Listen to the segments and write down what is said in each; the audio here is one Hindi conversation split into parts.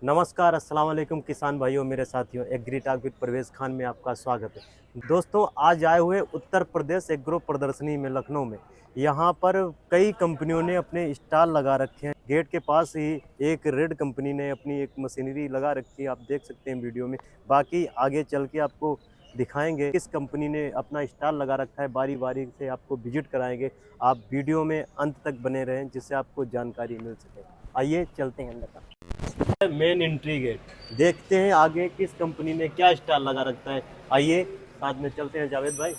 नमस्कार, अस्सलाम वालेकुम किसान भाइयों, मेरे साथियों। एग्रीटॉक विद परवेज़ खान में आपका स्वागत है। दोस्तों, आज आए हुए उत्तर प्रदेश एग्रो प्रदर्शनी में लखनऊ में। यहाँ पर कई कंपनियों ने अपने स्टॉल लगा रखे हैं। गेट के पास ही एक रेड कंपनी ने अपनी एक मशीनरी लगा रखी है, आप देख सकते हैं वीडियो में। बाकी आगे चल के आपको दिखाएंगे किस कंपनी ने अपना स्टॉल लगा रखा है, बारी-बारी से आपको विजिट कराएंगे। आप वीडियो में अंत तक बने रहें जिससे आपको जानकारी मिल सके। आइए चलते हैं अंदर। मेन एंट्री गेट, देखते हैं आगे किस कंपनी ने क्या स्टार लगा रखा है। आइए साथ में चलते हैं जावेद भाई।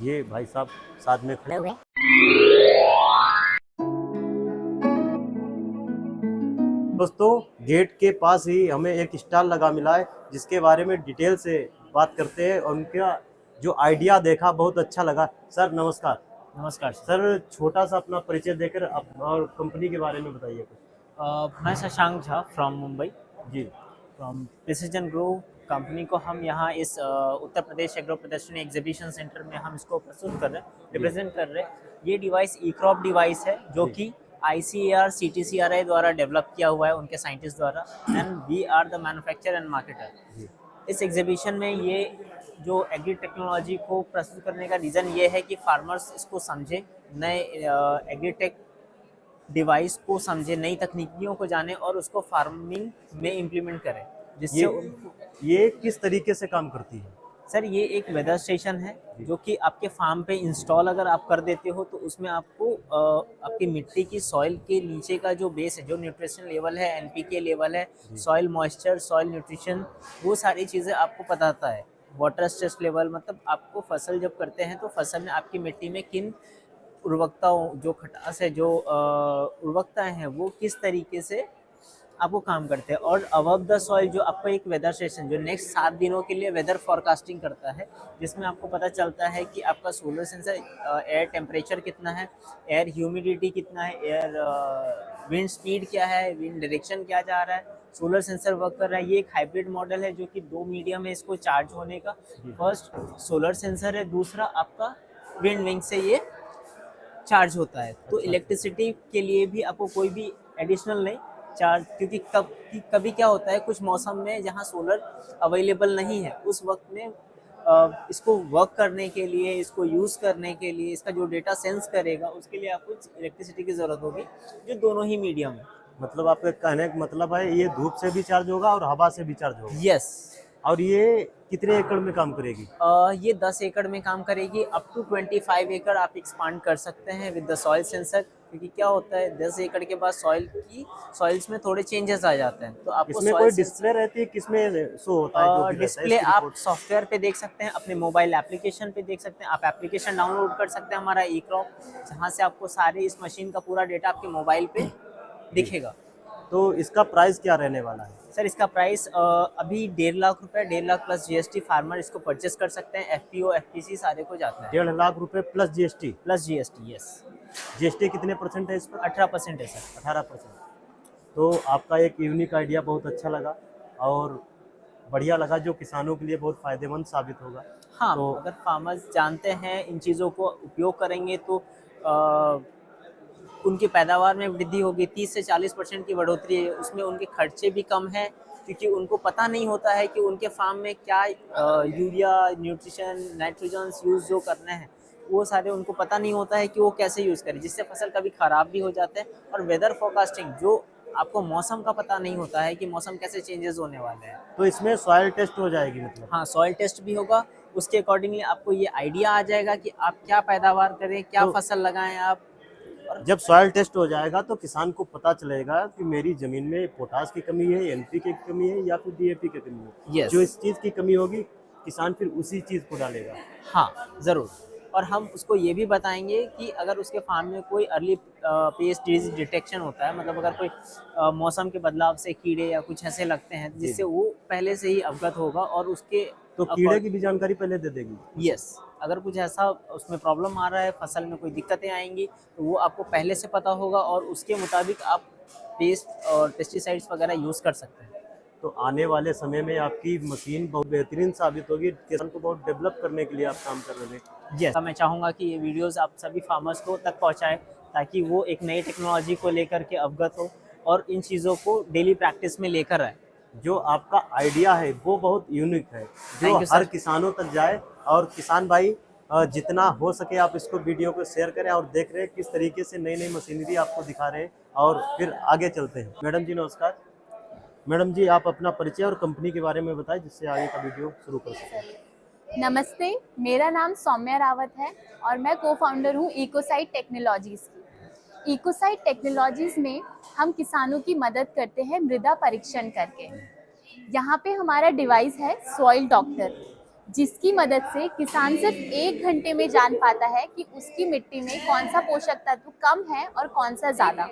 ये भाई साहब साथ में खड़े हुए। दोस्तों, गेट के पास ही हमें एक स्टाल लगा मिला है जिसके बारे में डिटेल से बात करते हैं और उनका जो आइडिया देखा बहुत अच्छा लगा। सर नमस्कार। नमस्कार सर, छोटा सा अपना परिचय देकर और कंपनी के बारे में बताइए कुछ। मैं Shashank Jha from Mumbai ji from precision grow company को हम यहाँ इस उत्तर प्रदेश एग्रो प्रदर्शनी एग्जीबिशन सेंटर में हम इसको प्रस्तुत कर रहे हैं, रिप्रेजेंट कर रहे हैं। ये डिवाइस ई क्रॉप डिवाइस है जो जी कि ICAR CTCRI द्वारा डेवलप किया हुआ है उनके साइंटिस्ट द्वारा, and we are the manufacturer and marketer. जी इस एग्जीबिशन में ये जो एग्री टेक्नोलॉजी को प्रस्तुत करने का रीज़न ये है कि फार्मर्स इसको समझे, नए एग्रीटेक डिवाइस को समझे, नई तकनीकियों को जाने और उसको फार्मिंग में इम्प्लीमेंट करें, जिससे ये किस तरीके से काम करती है? सर ये एक वेदर स्टेशन है जी। जो कि आपके फार्म पे इंस्टॉल अगर आप कर देते हो तो उसमें आपको आपकी मिट्टी की सॉइल के नीचे का जो बेस है, जो न्यूट्रिशन लेवल है, NPK लेवल है, सॉइल मॉइस्चर, सॉइल न्यूट्रिशन, वो सारी चीज़ें आपको बताता है। वाटर स्ट्रेस लेवल, मतलब आपको फसल जब करते हैं तो फसल में आपकी मिट्टी में किन उर्वरकताओं, जो खटास है, जो उर्वरकताएं हैं, वो किस तरीके से आपको काम करते हैं। और अबव द सॉइल जो आपको एक वेदर स्टेशन जो नेक्स्ट 7 दिनों के लिए वेदर फोरकास्टिंग करता है, जिसमें आपको पता चलता है कि आपका सोलर सेंसर एयर टेम्परेचर कितना है, एयर ह्यूमिडिटी कितना है, एयर विंड स्पीड क्या है, विंड डायरेक्शन क्या जा रहा है, सोलर सेंसर वर्क कर रहा है। ये एक हाइब्रिड मॉडल है जो कि 2 मीडियम है इसको चार्ज होने का। फर्स्ट सोलर सेंसर है, दूसरा आपका विंड विंग से ये चार्ज होता है। तो इलेक्ट्रिसिटी के लिए भी आपको कोई भी एडिशनल नहीं चार्ज, क्योंकि कभी क्या होता है कुछ मौसम में जहाँ सोलर अवेलेबल नहीं है, उस वक्त में इसको वर्क करने के लिए, इसको यूज़ करने के लिए, इसका जो डेटा सेंस करेगा उसके लिए आपको इलेक्ट्रिसिटी की ज़रूरत होगी, जो दोनों ही मीडियम है। मतलब आपके कहने का मतलब है ये धूप से भी चार्ज होगा और हवा से भी चार्ज होगा। यस। और ये कितने एकड़ में काम करेगी? ये 10 एकड़ में काम करेगी, अप टू 25 एकड़ आप एक्सपांड कर सकते हैं विद द सॉइल सेंसर। क्योंकि क्या होता है 10 एकड़ के बाद सॉइल्स में थोड़े चेंजेस आ जाते हैं, तो आपको इसमें कोई डिस्प्ले रहती है, किसमें शो होता है जो भी रहता है डिस्प्ले इसकी आप रिपोर्ट? सॉफ्टवेयर पे देख सकते हैं, अपने मोबाइल एप्लीकेशन पे देख सकते हैं। आप एप्लीकेशन डाउनलोड कर सकते हैं हमारा ई क्रॉप, जहाँ से आपको सारे इस मशीन का पूरा डेटा आपके मोबाइल पे दिखेगा। तो इसका प्राइस क्या रहने वाला है? सर इसका प्राइस अभी 1.5 लाख रुपए, 1.5 लाख प्लस GST फार्मर इसको परचेस कर सकते हैं। FPO FPC सारे को जाता है। 1.5 लाख रुपए plus GST। Plus GST, yes. GST कितने परसेंट है इस पर? 18% है सर। 18%। तो आपका एक यूनिक आइडिया बहुत अच्छा लगा और बढ़िया लगा, जो किसानों के लिए बहुत फायदेमंद साबित होगा। हाँ, तो अगर फार्मर्स जानते हैं, इन चीज़ों को उपयोग करेंगे तो उनकी पैदावार में वृद्धि होगी। 30 से 40% की बढ़ोतरी है, उसमें उनके खर्चे भी कम हैं, क्योंकि उनको पता नहीं होता है कि उनके फार्म में क्या यूरिया, न्यूट्रिशन, नाइट्रोजन्स यूज़ जो करने हैं, वो सारे उनको पता नहीं होता है कि वो कैसे यूज़ करें, जिससे फसल कभी ख़राब भी हो जाते हैं। और वेदर फोरकास्टिंग, जो आपको मौसम का पता नहीं होता है कि मौसम कैसे चेंजेस होने वाले हैं। तो इसमें सॉइल टेस्ट हो जाएगी मतलब? हाँ, सॉइल टेस्ट भी होगा, उसके अकॉर्डिंगली आपको ये आइडिया आ जाएगा कि आप क्या पैदावार करें, क्या तो फसल लगाएं आप। जब सॉइल टेस्ट हो जाएगा तो किसान को पता चलेगा कि मेरी जमीन में पोटास की कमी है, NPK की कमी है या फिर DAP की कमी है। यस। जो इस चीज़ की कमी होगी किसान फिर उसी चीज़ को डालेगा। हाँ, ज़रूर। और हम उसको ये भी बताएँगे कि अगर उसके फार्म में कोई अर्ली पेस्ट डिजीज़ डिटेक्शन होता है, मतलब अगर कोई मौसम के बदलाव से कीड़े या कुछ ऐसे लगते हैं, जी जिससे जी। वो पहले से ही अवगत होगा और उसके तो कीड़े की भी जानकारी पहले दे देगी? यस, अगर कुछ ऐसा उसमें प्रॉब्लम आ रहा है, फसल में कोई दिक्कतें आएँगी, तो वो आपको पहले से पता होगा और उसके मुताबिक आप पेस्ट और पेस्टिसाइड्स वगैरह यूज़ कर सकते हैं। तो आने वाले समय में आपकी मशीन बहुत बेहतरीन साबित होगी, किसान को बहुत डेवलप करने के लिए आप काम कर रहे हैं। यस, मैं चाहूँगा कि ये वीडियोज़ आप सभी फार्मर्स को तक पहुँचाएँ, ताकि वो एक नई टेक्नोलॉजी को लेकर के अवगत हो और इन चीज़ों को डेली प्रैक्टिस में लेकर आए। जो आपका आइडिया है वो बहुत यूनिक है, जो Thank you, हर sir. किसानों तक जाए। और किसान भाई जितना हो सके आप इसको वीडियो को शेयर करें, और देख रहे हैं किस तरीके से नई नई मशीनरी आपको दिखा रहे हैं। और फिर आगे चलते हैं। मैडम जी नमस्कार। मैडम जी आप अपना परिचय और कंपनी के बारे में बताएं, जिससे आगे का वीडियो शुरू कर सकें। नमस्ते, मेरा नाम सौम्या रावत है और मैं को फाउंडर हूँ इकोसाइट टेक्नोलॉजीज़ की। इकोसाइट टेक्नोलॉजीज़ में हम किसानों की मदद करते हैं मृदा परीक्षण करके। यहाँ पे हमारा डिवाइस है सॉइल डॉक्टर, जिसकी मदद से किसान सिर्फ 1 घंटे में जान पाता है कि उसकी मिट्टी में कौन सा पोषक तत्व कम है और कौन सा ज़्यादा।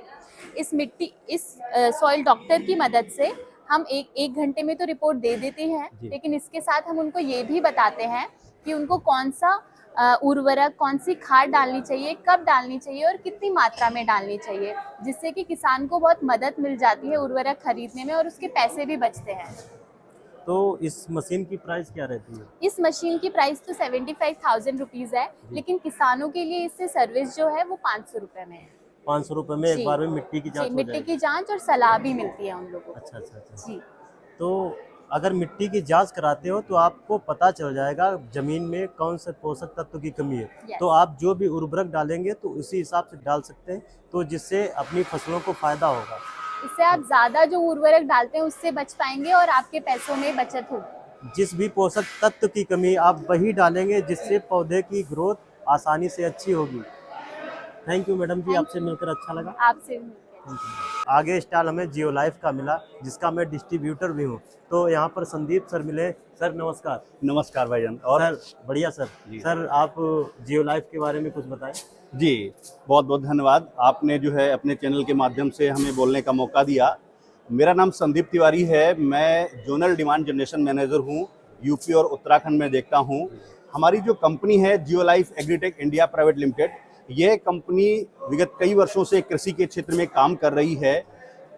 इस सॉइल डॉक्टर की मदद से हम एक घंटे में तो रिपोर्ट दे देते हैं, लेकिन इसके साथ हम उनको ये भी बताते हैं कि उनको कौन सा उर्वरक, कौन सी खाद डालनी चाहिए, कब डालनी चाहिए और कितनी मात्रा में डालनी चाहिए, जिससे कि किसान को बहुत मदद मिल जाती है उर्वरक खरीदने में और उसके पैसे भी बचते हैं। तो इस मशीन की प्राइस क्या रहती है? इस मशीन की प्राइस तो 75,000 रुपीज़ है, लेकिन किसानों के लिए इससे सर्विस जो है वो 500 रुपये में है। 500 रुपये में एक बार में मिट्टी की जांच हो मिट्टी जाएगी? की जांच और सलाह भी मिलती है उन लोगों को। अच्छा अच्छा अच्छा। जी, तो अगर मिट्टी की जांच कराते हो तो आपको पता चल जाएगा जमीन में कौन से पोषक तत्व की कमी है। Yes. तो आप जो भी उर्वरक डालेंगे तो उसी हिसाब से डाल सकते हैं, तो जिससे अपनी फसलों को फायदा होगा। इससे आप ज़्यादा जो उर्वरक डालते हैं उससे बच पाएंगे और आपके पैसों में बचत होगी। जिस भी पोषक तत्व की कमी आप वही डालेंगे, जिससे पौधे की ग्रोथ आसानी से अच्छी होगी। थैंक यू मैडम जी, आपसे मिलकर अच्छा लगा। आपसे भी। आगे स्टॉल हमें जियो लाइफ का मिला, जिसका मैं डिस्ट्रीब्यूटर भी हूँ। तो यहाँ पर संदीप सर मिले। सर नमस्कार। नमस्कार भाईजान। और सर बढ़िया सर। सर आप जियो लाइफ के बारे में कुछ बताएं। जी बहुत बहुत धन्यवाद, आपने जो है अपने चैनल के माध्यम से हमें बोलने का मौका दिया। मेरा नाम संदीप तिवारी है, मैं जोनल डिमांड जनरेशन मैनेजर हूँ, यूपी और उत्तराखंड में देखता हूँ। हमारी जो कंपनी है Geo Life Agritech India Private Limited, यह कंपनी विगत कई वर्षों से कृषि के क्षेत्र में काम कर रही है।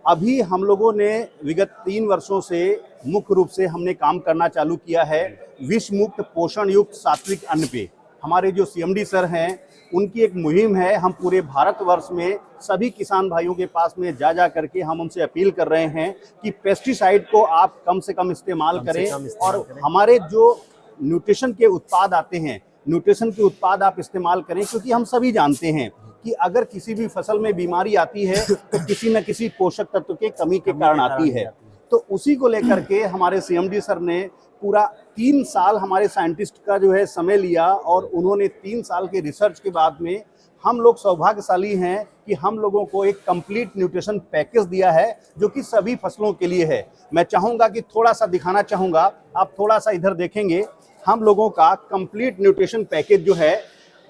अभी हम लोगों ने विगत 3 वर्षों से मुख्य रूप से हमने काम करना चालू किया है विष मुक्त पोषण युक्त सात्विक अन्न पे। हमारे जो सीएमडी सर हैं, उनकी एक मुहिम है। हम पूरे भारतवर्ष में सभी किसान भाइयों के पास में जा करके हम उनसे अपील कर रहे हैं कि पेस्टिसाइड को आप कम से कम इस्तेमाल करें और हमारे जो न्यूट्रिशन के उत्पाद आते हैं, न्यूट्रिशन के उत्पाद आप इस्तेमाल करें, क्योंकि हम सभी जानते हैं कि अगर किसी भी फसल में बीमारी आती है तो किसी न किसी पोषक तत्व के कमी के कारण आती है। तो उसी को लेकर के हमारे सीएमडी सर ने पूरा 3 साल हमारे साइंटिस्ट का जो है समय लिया और उन्होंने 3 साल के रिसर्च के बाद में हम लोग सौभाग्यशाली हैं कि हम लोगों को एक कंप्लीट न्यूट्रिशन पैकेज दिया है जो कि सभी फसलों के लिए है। मैं चाहूँगा कि थोड़ा सा दिखाना चाहूँगा, आप थोड़ा सा इधर देखेंगे। हम लोगों का कंप्लीट न्यूट्रिशन पैकेज जो है,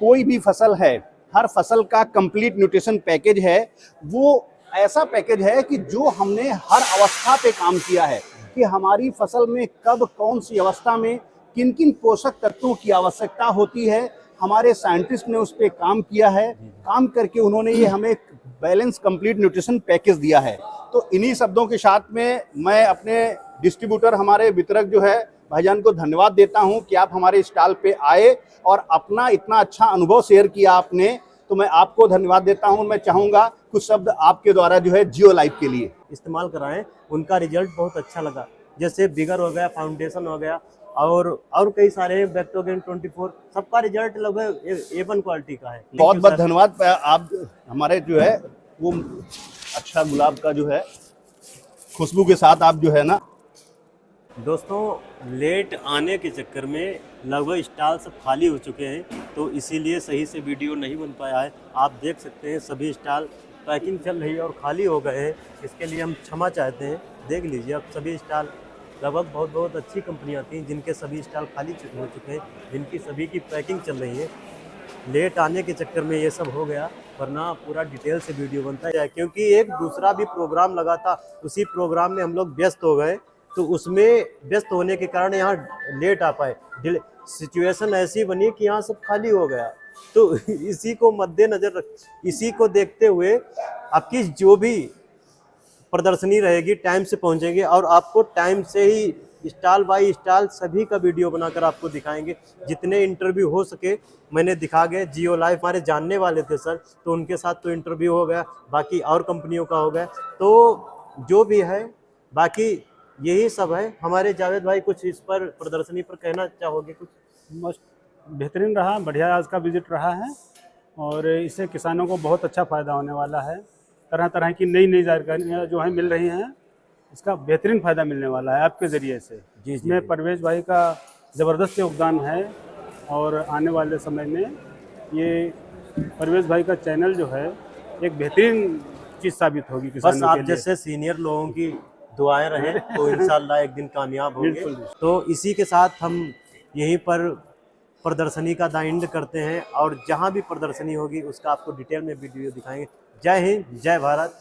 कोई भी फसल है, हर फसल का कंप्लीट न्यूट्रिशन पैकेज है। वो ऐसा पैकेज है कि जो हमने हर अवस्था पे काम किया है कि हमारी फसल में कब कौन सी अवस्था में किन किन पोषक तत्वों की आवश्यकता होती है, हमारे साइंटिस्ट ने उस पर काम किया है। काम करके उन्होंने ये हमें बैलेंस कंप्लीट न्यूट्रिशन पैकेज दिया है। तो इन्हीं शब्दों के साथ में मैं अपने डिस्ट्रीब्यूटर, हमारे वितरक जो है भाईजान को धन्यवाद देता हूं कि आप हमारे स्टॉल पे आए और अपना इतना अच्छा अनुभव शेयर किया आपने, तो मैं आपको धन्यवाद देता हूं। मैं चाहूँगा कुछ शब्द आपके द्वारा जो है जियो लाइफ के लिए इस्तेमाल कराएं, उनका रिजल्ट बहुत अच्छा लगा। जैसे बिगर हो गया, फाउंडेशन हो गया और कई सारे बैक्टोगेन 24, सबका रिजल्ट लगभग A1 क्वालिटी का है। बहुत बहुत धन्यवाद। आप हमारे जो है वो अच्छा गुलाब का जो है खुशबू के साथ आप जो है ना। दोस्तों लेट आने के चक्कर में लगभग स्टॉल सब खाली हो चुके हैं, तो इसीलिए सही से वीडियो नहीं बन पाया है। आप देख सकते हैं सभी स्टॉल पैकिंग चल रही है और खाली हो गए हैं, इसके लिए हम क्षमा चाहते हैं। देख लीजिए अब सभी स्टॉल, लगभग बहुत अच्छी कंपनियां थी जिनके सभी स्टॉल खाली हो चुके हैं, जिनकी सभी की पैकिंग चल रही है। लेट आने के चक्कर में ये सब हो गया, वरना पूरा डिटेल से वीडियो बनता है। क्योंकि एक दूसरा भी प्रोग्राम लगा था, उसी प्रोग्राम में हम लोग व्यस्त हो गए, तो उसमें व्यस्त होने के कारण यहाँ लेट आ पाए। सिचुएशन ऐसी बनी कि यहाँ सब खाली हो गया। तो इसी को मद्देनजर रख, इसी को देखते हुए आपकी जो भी प्रदर्शनी रहेगी टाइम से पहुँचेंगे और आपको टाइम से ही स्टॉल बाय स्टॉल सभी का वीडियो बनाकर आपको दिखाएंगे। जितने इंटरव्यू हो सके मैंने दिखा गए। जियो लाइफ हमारे जानने वाले थे सर, तो उनके साथ तो इंटरव्यू हो गया, बाकी और कंपनियों का हो गया। तो जो भी है बाकी यही सब है। हमारे जावेद भाई कुछ इस पर प्रदर्शनी पर कहना चाहोगे कुछ? मस्त बेहतरीन रहा, बढ़िया आज का विजिट रहा है और इससे किसानों को बहुत अच्छा फ़ायदा होने वाला है। तरह तरह की नई नई जानकारियाँ जो है मिल रही हैं, इसका बेहतरीन फ़ायदा मिलने वाला है आपके ज़रिए से। जी इसमें परवेज़ भाई का ज़बरदस्त योगदान है और आने वाले समय में ये परवेज़ भाई का चैनल जो है एक बेहतरीन चीज़ साबित होगी बस किसानों आप के लिए। जैसे सीनियर लोगों की दुआएं रहें तो इंशाल्लाह एक दिन कामयाब होंगे। बिल्कुल। तो इसी के साथ हम यहीं पर प्रदर्शनी का द एंड करते हैं और जहां भी प्रदर्शनी होगी उसका आपको डिटेल में वीडियो दिखाएंगे। जय हिंद, जय भारत।